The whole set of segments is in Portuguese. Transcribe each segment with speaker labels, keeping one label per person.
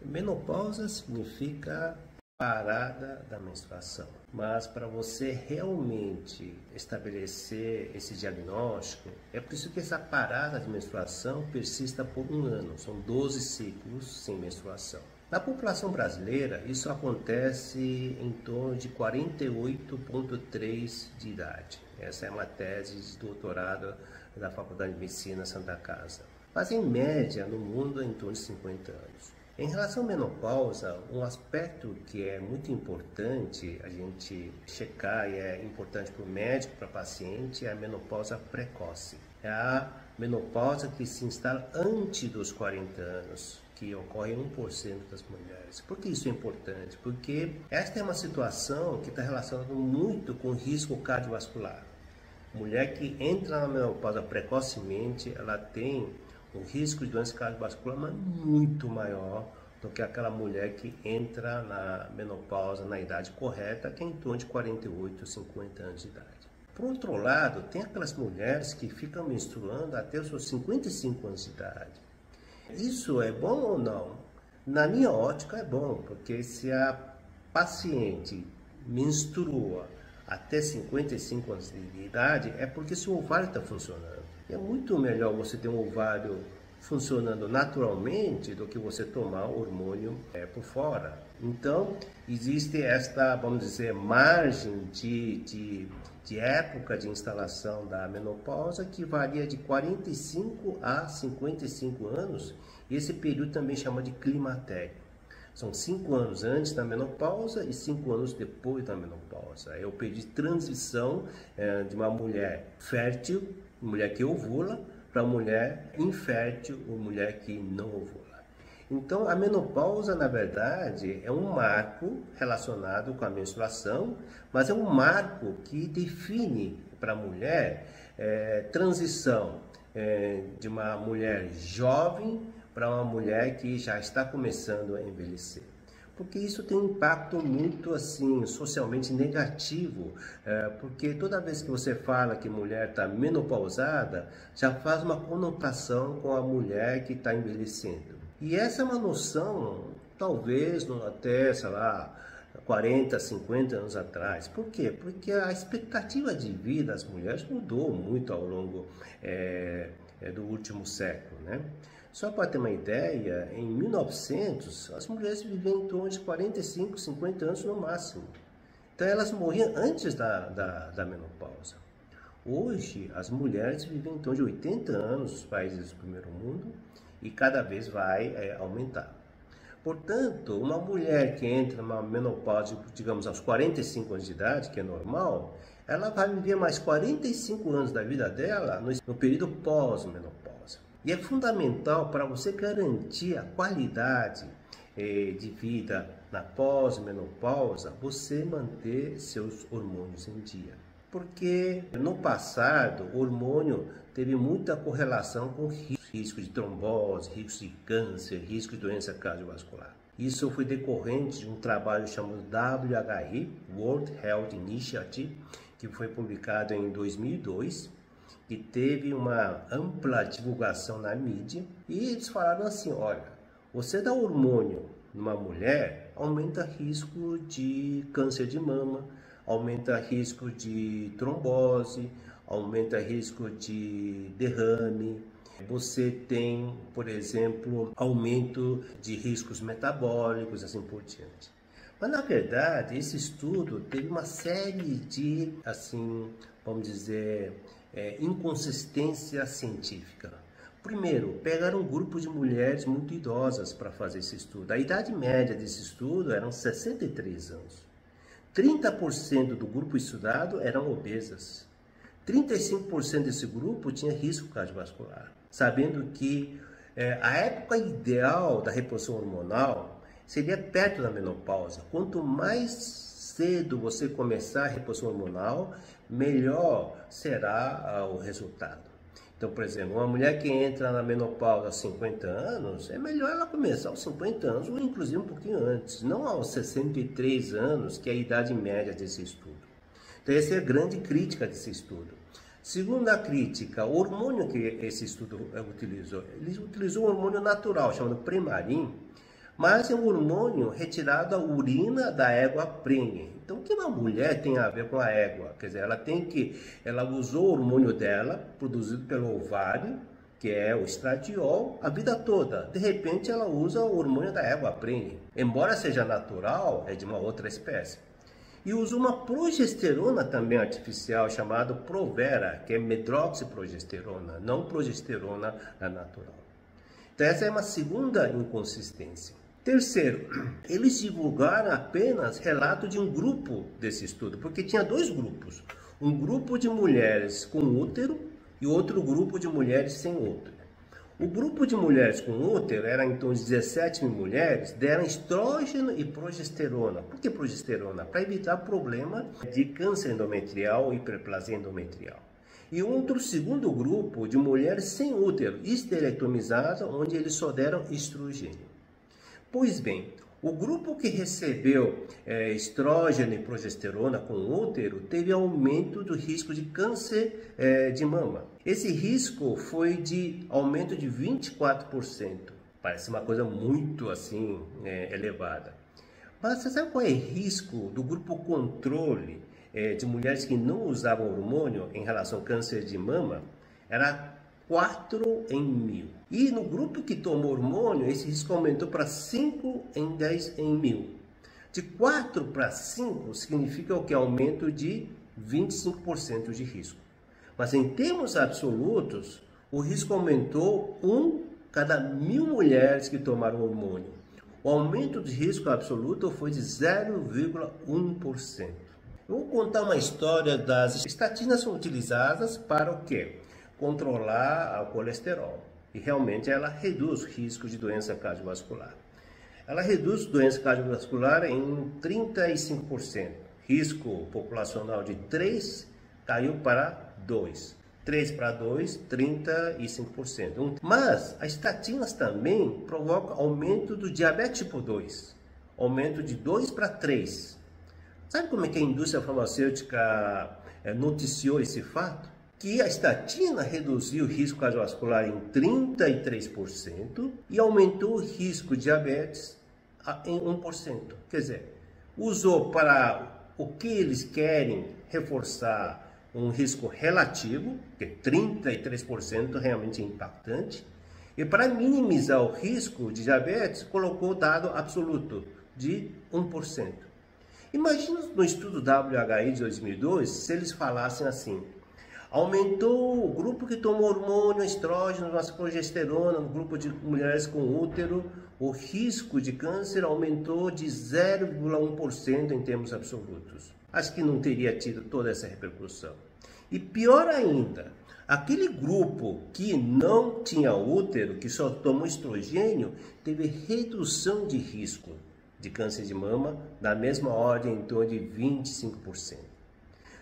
Speaker 1: Menopausa significa parada da menstruação, mas para você realmente estabelecer esse diagnóstico, é preciso que essa parada de menstruação persista por um ano, são 12 ciclos sem menstruação. Na população brasileira, isso acontece em torno de 48,3 de idade. Essa é uma tese de doutorado da Faculdade de Medicina Santa Casa. Mas em média, no mundo, é em torno de 50 anos. Em relação à menopausa, um aspecto que é muito importante a gente checar e é importante para o médico, para o paciente, é a menopausa precoce. É a menopausa que se instala antes dos 40 anos, que ocorre em 1% das mulheres. Por que isso é importante? Porque esta é uma situação que está relacionada muito com o risco cardiovascular. Mulher que entra na menopausa precocemente, ela tem um risco de doença cardiovascular muito maior do que aquela mulher que entra na menopausa na idade correta, que é em torno de 48 ou 50 anos de idade. Por outro lado, tem aquelas mulheres que ficam menstruando até os seus 55 anos de idade. Isso é bom ou não? Na minha ótica é bom, porque se a paciente menstrua até 55 anos de idade, é porque seu ovário está funcionando. É muito melhor você ter um ovário funcionando naturalmente do que você tomar hormônio por fora. Então, existe esta, vamos dizer, margem de época de instalação da menopausa que varia de 45 a 55 anos. E esse período também chama de climatério. São 5 anos antes da menopausa e 5 anos depois da menopausa. É o período de transição de uma mulher fértil, mulher que ovula, para mulher infértil ou mulher que não ovula. Então, a menopausa, na verdade, é um marco relacionado com a menstruação, mas é um marco que define para a mulher transição de uma mulher jovem para uma mulher que já está começando a envelhecer. Porque isso tem um impacto muito assim, socialmente negativo, porque toda vez que você fala que mulher está menopausada, já faz uma conotação com a mulher que está envelhecendo. E essa é uma noção, talvez até, sei lá, 40, 50 anos atrás. Por quê? Porque a expectativa de vida das mulheres mudou muito ao longo do último século, né? Só para ter uma ideia, em 1900, as mulheres viviam em torno de 45, 50 anos no máximo. Então elas morriam antes da menopausa. Hoje, as mulheres vivem em torno de 80 anos nos países do primeiro mundo e cada vez vai aumentar. Portanto, uma mulher que entra numa menopausa, digamos, aos 45 anos de idade, que é normal, ela vai viver mais 45 anos da vida dela no período pós-menopausa. E é fundamental para você garantir a qualidade de vida na pós-menopausa, você manter seus hormônios em dia. Porque no passado, o hormônio teve muita correlação com risco de trombose, risco de câncer, risco de doença cardiovascular. Isso foi decorrente de um trabalho chamado WHI, World Health Initiative, que foi publicado em 2002, que teve uma ampla divulgação na mídia, e eles falaram assim, olha, você dá hormônio numa mulher, aumenta risco de câncer de mama, aumenta risco de trombose, aumenta risco de derrame, você tem, por exemplo, aumento de riscos metabólicos, assim por diante. Mas, na verdade, esse estudo teve uma série de, assim, vamos dizer, inconsistência científica. Primeiro, pegaram um grupo de mulheres muito idosas para fazer esse estudo. A idade média desse estudo eram 63 anos. 30% do grupo estudado eram obesas. 35% desse grupo tinha risco cardiovascular. Sabendo que a época ideal da reposição hormonal seria perto da menopausa. Quanto mais cedo você começar a reposição hormonal, melhor será o resultado. Então, por exemplo, uma mulher que entra na menopausa aos 50 anos, é melhor ela começar aos 50 anos, ou inclusive um pouquinho antes, não aos 63 anos, que é a idade média desse estudo. Então, essa é a grande crítica desse estudo. Segunda crítica, o hormônio que esse estudo utilizou, ele utilizou um hormônio natural, chamado Premarin, mas é um hormônio retirado da urina da égua prenhe. Então, o que uma mulher tem a ver com a égua? Quer dizer, ela usou o hormônio dela, produzido pelo ovário, que é o estradiol, a vida toda. De repente, ela usa o hormônio da égua prenhe. Embora seja natural, é de uma outra espécie. E usa uma progesterona também artificial, chamada Provera, que é medroxiprogesterona, não progesterona natural. Então, essa é uma segunda inconsistência. Terceiro, eles divulgaram apenas relato de um grupo desse estudo, porque tinha dois grupos. Um grupo de mulheres com útero e outro grupo de mulheres sem útero. O grupo de mulheres com útero, era então 17 mil mulheres, deram estrógeno e progesterona. Por que progesterona? Para evitar problema de câncer endometrial e hiperplasia endometrial. E outro segundo grupo de mulheres sem útero, esterectomizadas, onde eles só deram estrogênio. Pois bem, o grupo que recebeu estrógeno e progesterona com útero teve aumento do risco de câncer de mama. Esse risco foi de aumento de 24%. Parece uma coisa muito assim elevada. Mas você sabe qual é o risco do grupo controle de mulheres que não usavam hormônio em relação ao câncer de mama? Era 4 em 1000. E no grupo que tomou hormônio, esse risco aumentou para 5 em 10 em 1000. De 4 para 5 significa o que? Aumento de 25% de risco. Mas em termos absolutos, o risco aumentou 1 cada 1000 mulheres que tomaram hormônio. O aumento de risco absoluto foi de 0,1%. Eu vou contar uma história das estatinas são utilizadas para o quê? Controlar o colesterol. E realmente ela reduz o risco de doença cardiovascular. Ela reduz doença cardiovascular em 35%. Risco populacional de 3 caiu para 2. 3 para 2, 35%. Mas as estatinas também provocam aumento do diabetes tipo 2. Aumento de 2 para 3. Sabe como é que a indústria farmacêutica noticiou esse fato? Que a estatina reduziu o risco cardiovascular em 33% e aumentou o risco de diabetes em 1%. Quer dizer, usou para o que eles querem reforçar um risco relativo, que 33% realmente é impactante, e para minimizar o risco de diabetes, colocou o dado absoluto de 1%. Imagina no estudo WHI de 2002, se eles falassem assim: aumentou o grupo que tomou hormônio, estrógeno, progesterona, no grupo de mulheres com útero, o risco de câncer aumentou de 0,1% em termos absolutos. Acho que não teria tido toda essa repercussão. E pior ainda, aquele grupo que não tinha útero, que só tomou estrogênio, teve redução de risco de câncer de mama da mesma ordem, em torno de 25%.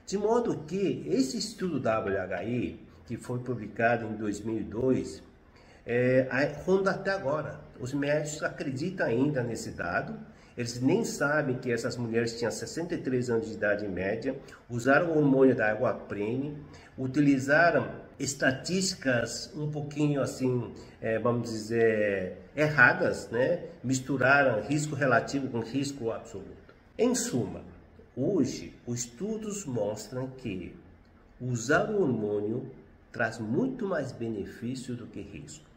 Speaker 1: De modo que esse estudo WHI, que foi publicado em 2002, ronda até agora. Os médicos acreditam ainda nesse dado. Eles nem sabem que essas mulheres tinham 63 anos de idade em média, usaram o hormônio da égua prenhe, utilizaram estatísticas um pouquinho assim, vamos dizer, erradas, né? Misturaram risco relativo com risco absoluto. Em suma, hoje, os estudos mostram que usar o hormônio traz muito mais benefício do que risco.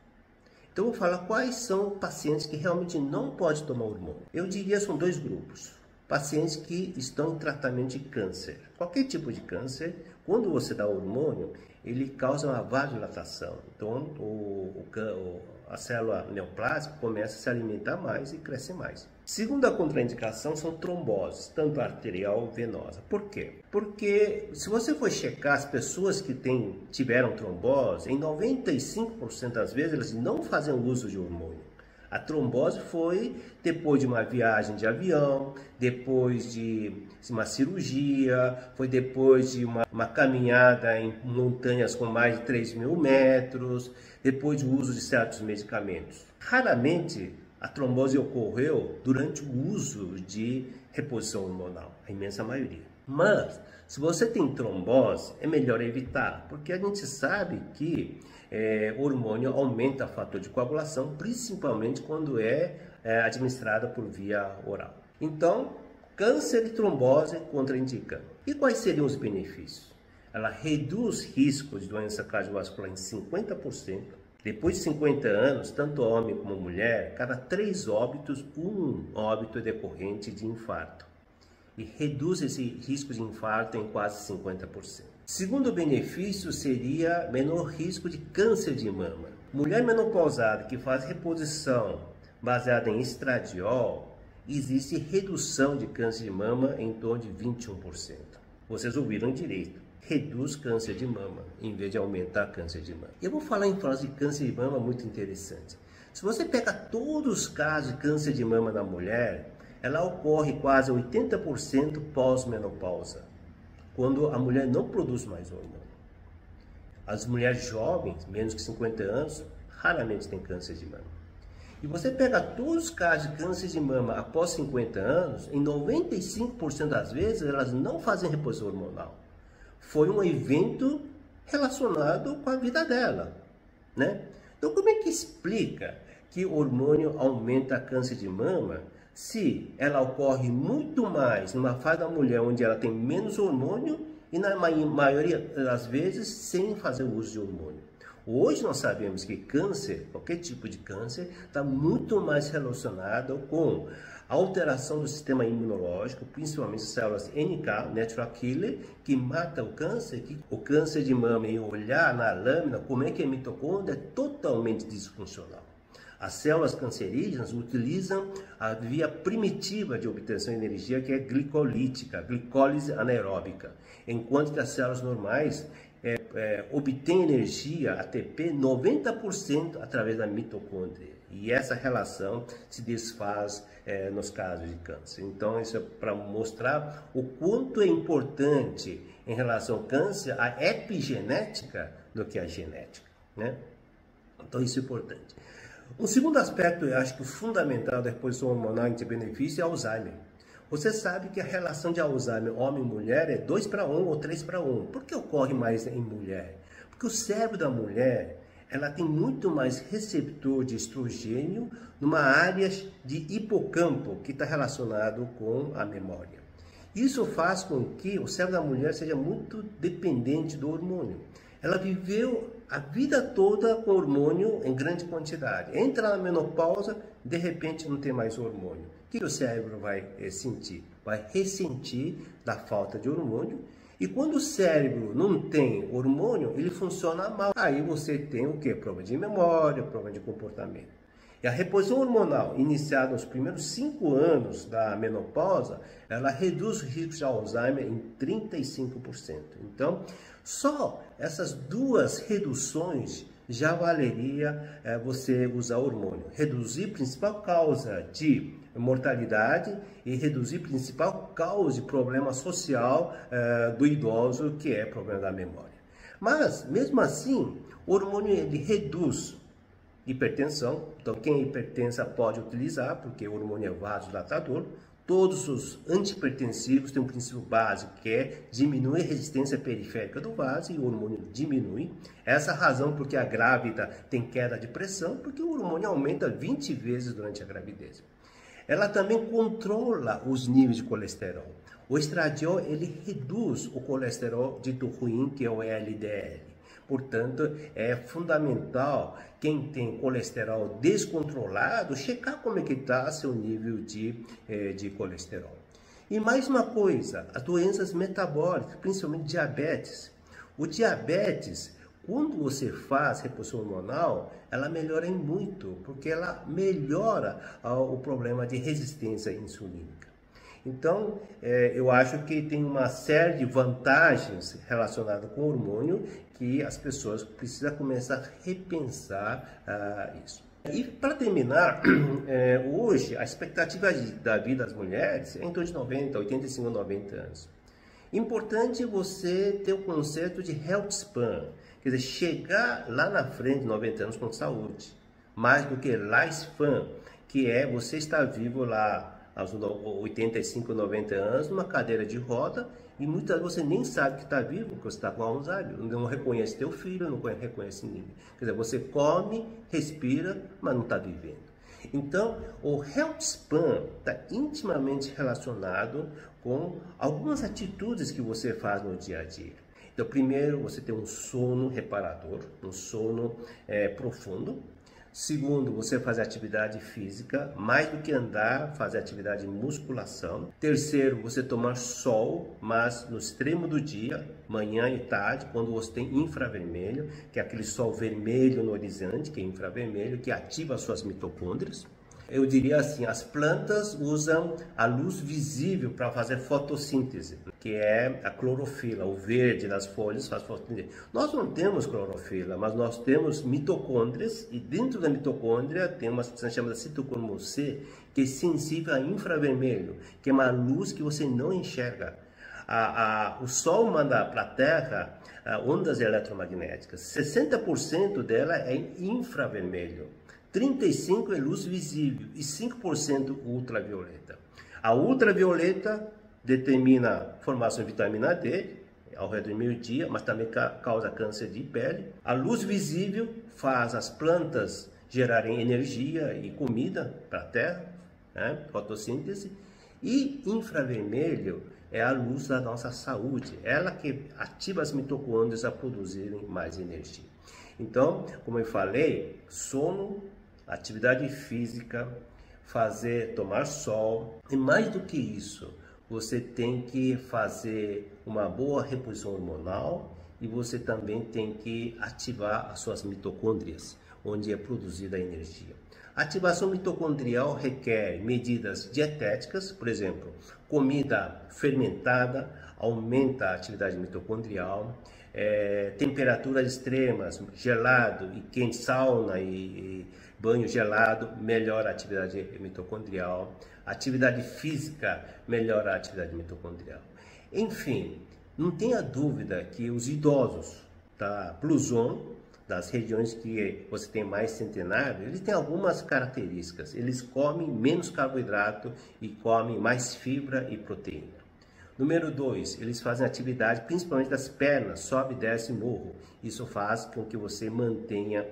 Speaker 1: Então, eu vou falar quais são pacientes que realmente não podem tomar hormônio. Eu diria que são dois grupos. Pacientes que estão em tratamento de câncer. Qualquer tipo de câncer, quando você dá hormônio, ele causa uma vasodilatação. Então, a célula neoplásica começa a se alimentar mais e cresce mais. Segunda contraindicação são tromboses, tanto arterial ou venosa. Por quê? Porque se você for checar as pessoas que tiveram trombose, em 95% das vezes elas não fazem uso de hormônio. A trombose foi depois de uma viagem de avião, depois de uma cirurgia, foi depois de uma caminhada em montanhas com mais de 3.000 metros, depois do uso de certos medicamentos. Raramente a trombose ocorreu durante o uso de reposição hormonal, a imensa maioria. Mas, se você tem trombose, é melhor evitar, porque a gente sabe que o hormônio aumenta o fator de coagulação, principalmente quando é administrada por via oral. Então, câncer e trombose contraindicam. E quais seriam os benefícios? Ela reduz risco de doença cardiovascular em 50%. Depois de 50 anos, tanto homem como mulher, cada 3 óbitos, um óbito é decorrente de infarto. E reduz esse risco de infarto em quase 50%. Segundo benefício seria menor risco de câncer de mama. Mulher menopausada que faz reposição baseada em estradiol, existe redução de câncer de mama em torno de 21%. Vocês ouviram direito. Reduz câncer de mama, em vez de aumentar câncer de mama. Eu vou falar em frase de câncer de mama muito interessante. Se você pega todos os casos de câncer de mama na mulher, ela ocorre quase 80% pós-menopausa, quando a mulher não produz mais hormônio. As mulheres jovens, menos que 50 anos, raramente têm câncer de mama. E você pega todos os casos de câncer de mama após 50 anos, em 95% das vezes elas não fazem reposição hormonal. Foi um evento relacionado com a vida dela, né? Então, como é que explica que o hormônio aumenta câncer de mama se ela ocorre muito mais numa fase da mulher onde ela tem menos hormônio e na maioria das vezes sem fazer o uso de hormônio? Hoje nós sabemos que câncer, qualquer tipo de câncer, está muito mais relacionado com alteração do sistema imunológico, principalmente células NK, Natural Killer, que mata o câncer, que o câncer de mama e olhar na lâmina como é que a mitocôndria é totalmente disfuncional. As células cancerígenas utilizam a via primitiva de obtenção de energia, que é glicolítica, glicólise anaeróbica, enquanto que as células normais obtêm energia, ATP, 90% através da mitocôndria. E essa relação se desfaz nos casos de câncer. Então, isso é para mostrar o quanto é importante em relação ao câncer a epigenética do que a genética, né? Então, isso é importante. Um segundo aspecto, eu acho que fundamental da reposição hormonal em benefício é Alzheimer. Você sabe que a relação de Alzheimer homem e mulher é 2:1 ou 3:1. Por que ocorre mais em mulher? Porque o cérebro da mulher, ela tem muito mais receptor de estrogênio numa área de hipocampo que está relacionado com a memória. Isso faz com que o cérebro da mulher seja muito dependente do hormônio. Ela viveu a vida toda com hormônio em grande quantidade. Entra na menopausa, de repente não tem mais hormônio. O que o cérebro vai sentir? Vai ressentir da falta de hormônio. E quando o cérebro não tem hormônio, ele funciona mal. Aí você tem o quê? Problema de memória, problema de comportamento. E a reposição hormonal, iniciada nos primeiros 5 anos da menopausa, ela reduz o risco de Alzheimer em 35%. Então, só essas duas reduções já valeria você usar hormônio. Reduzir a principal causa de mortalidade e reduzir a principal causa de problema social do idoso, que é problema da memória. Mas, mesmo assim, o hormônio ele reduz hipertensão. Então, quem é hipertensa pode utilizar, porque o hormônio é vasodilatador. Todos os antihipertensivos têm um princípio básico, que é diminuir a resistência periférica do vaso, e o hormônio diminui. Essa é a razão porque a grávida tem queda de pressão, porque o hormônio aumenta 20 vezes durante a gravidez. Ela também controla os níveis de colesterol. O estradiol, ele reduz o colesterol dito ruim, que é o LDL. Portanto, é fundamental quem tem colesterol descontrolado checar como é que está seu nível de colesterol. E mais uma coisa, as doenças metabólicas, principalmente diabetes. O diabetes, quando você faz reposição hormonal, ela melhora em muito, porque ela melhora o problema de resistência insulínica. Então, eu acho que tem uma série de vantagens relacionadas com o hormônio que as pessoas precisam começar a repensar isso. E para terminar, hoje a expectativa da vida das mulheres é em torno de 90, 85, 90 anos. Importante você ter o conceito de health span, quer dizer, chegar lá na frente de 90 anos com saúde, mais do que lifespan, que é você estar vivo lá aos 85, 90 anos, numa cadeira de roda, e muitas vezes você nem sabe que está vivo, porque você está com Alzheimer, não reconhece teu filho, não reconhece ninguém. Quer dizer, você come, respira, mas não está vivendo. Então, o health span está intimamente relacionado com algumas atitudes que você faz no dia a dia. Então, primeiro, você tem um sono reparador, um sono profundo. Segundo, você faz atividade física, mais do que andar, fazer atividade de musculação. Terceiro, você tomar sol, mas no extremo do dia, manhã e tarde, quando você tem infravermelho, que é aquele sol vermelho no horizonte, que é infravermelho, que ativa as suas mitocôndrias. Eu diria assim, as plantas usam a luz visível para fazer fotossíntese, que é a clorofila, o verde das folhas faz fotossíntese. Nós não temos clorofila, mas nós temos mitocôndrias, e dentro da mitocôndria tem uma substância chamada citocromo C, que é sensível a infravermelho, que é uma luz que você não enxerga. O Sol manda para a Terra ondas eletromagnéticas, 60% dela é infravermelho. 35% é luz visível e 5% ultravioleta. A ultravioleta determina a formação de vitamina D ao redor do meio-dia, mas também causa câncer de pele. A luz visível faz as plantas gerarem energia e comida para a Terra, né? Fotossíntese. E infravermelho é a luz da nossa saúde, ela que ativa as mitocôndrias a produzirem mais energia. Então, como eu falei, sono, atividade física, tomar sol, e mais do que isso, você tem que fazer uma boa reposição hormonal e você também tem que ativar as suas mitocôndrias, onde é produzida a energia. A ativação mitocondrial requer medidas dietéticas, por exemplo, comida fermentada aumenta a atividade mitocondrial, temperaturas extremas, gelado e quente, sauna e banho gelado melhora a atividade mitocondrial, atividade física melhora a atividade mitocondrial. Enfim, não tenha dúvida que os idosos da Blue Zone, das regiões que você tem mais centenário, eles têm algumas características. Eles comem menos carboidrato e comem mais fibra e proteína. Número 2, eles fazem atividade principalmente das pernas, sobe e desce morro. Isso faz com que você mantenha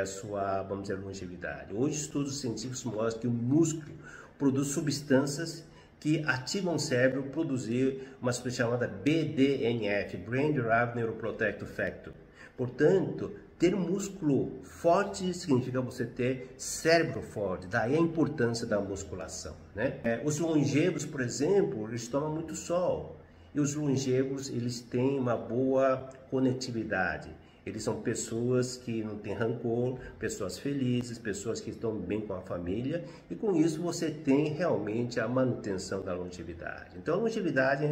Speaker 1: sua, vamos dizer, longevidade. Hoje, estudos científicos mostram que o músculo produz substâncias que ativam o cérebro a produzir uma substância chamada BDNF, Brain Derived Neuroprotective Factor. Portanto, ter músculo forte significa você ter cérebro forte, daí a importância da musculação, né? Os longevos, por exemplo, eles tomam muito sol, e os longevos, eles têm uma boa conectividade. Eles são pessoas que não têm rancor, pessoas felizes, pessoas que estão bem com a família, e com isso você tem realmente a manutenção da longevidade. Então a longevidade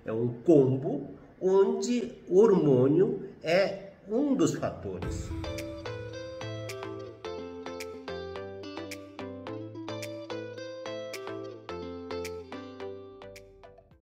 Speaker 1: é um combo onde o hormônio é um dos fatores.